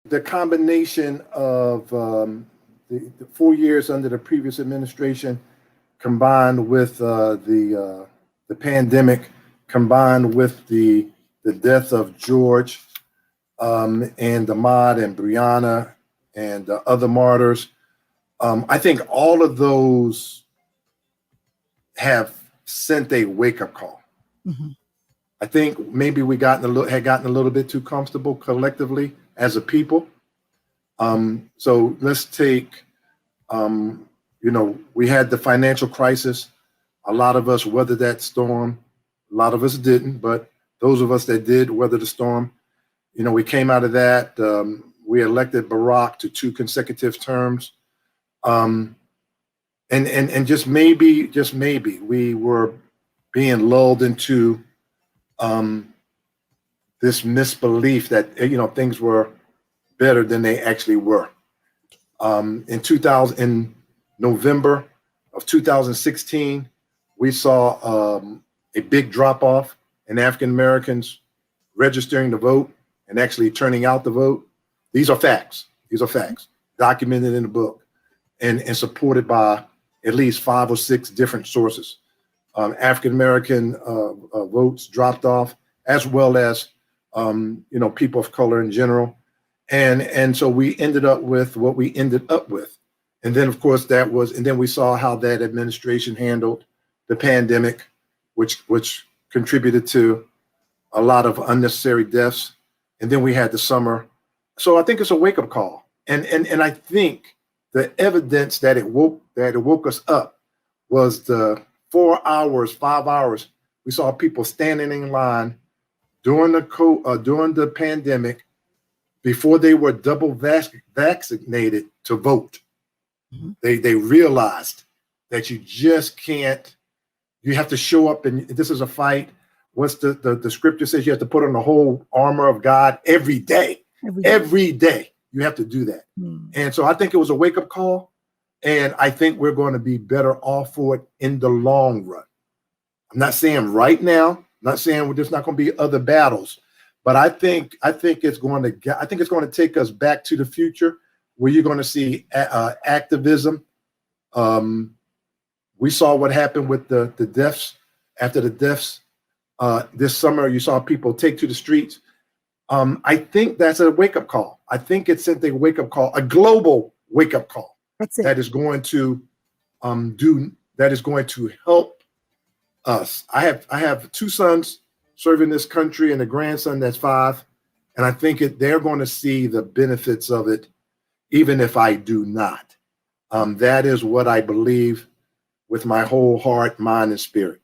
the combination of the 4 years under the previous administration, combined with the pandemic, combined with the death of George and Ahmaud and Breonna and other martyrs, I think all of those have sent a wake-up call. Mm-hmm. I think maybe we had gotten a little bit too comfortable collectively as a people. So let's take, we had the financial crisis. A lot of us weathered that storm. A lot of us didn't, but those of us that did weather the storm, we came out of that. We elected Barack to 2 consecutive terms. And just maybe we were being lulled into this misbelief that things were better than they actually were. In November of 2016, we saw a big drop off in African Americans registering to vote and actually turning out to vote. These are facts. These are facts documented in the book and supported by at least 5 or 6 different sources. African American votes dropped off, as well as people of color in general, and so we ended up with what we ended up with. And then, of course, and then we saw how that administration handled the pandemic, which contributed to a lot of unnecessary deaths. And then we had the summer. So I think it's a wake-up call, and I think the evidence that it woke us up was the 4 hours, 5 hours we saw people standing in line during the pandemic before they were double vaccinated to vote. Mm-hmm. They realized that you just can't. You have to show up, and this is a fight. What's the scripture says? You have to put on the whole armor of God every day. Every day you have to do that. Mm. And so I think it was a wake-up call, and I think we're going to be better off for it in the long run. I'm not saying right now. I'm not saying there's not going to be other battles, but I think it's going to take us back to the future where you're going to see activism. We saw what happened with the deaths. After the deaths this summer, you saw people take to the streets. I think that's a wake-up call. I think it sent a wake-up call, a global wake-up call. That's it. That is going to help us. I have 2 sons serving this country and a grandson that's 5, and I think they're going to see the benefits of it, even if I do not. That is what I believe with my whole heart, mind, and spirit.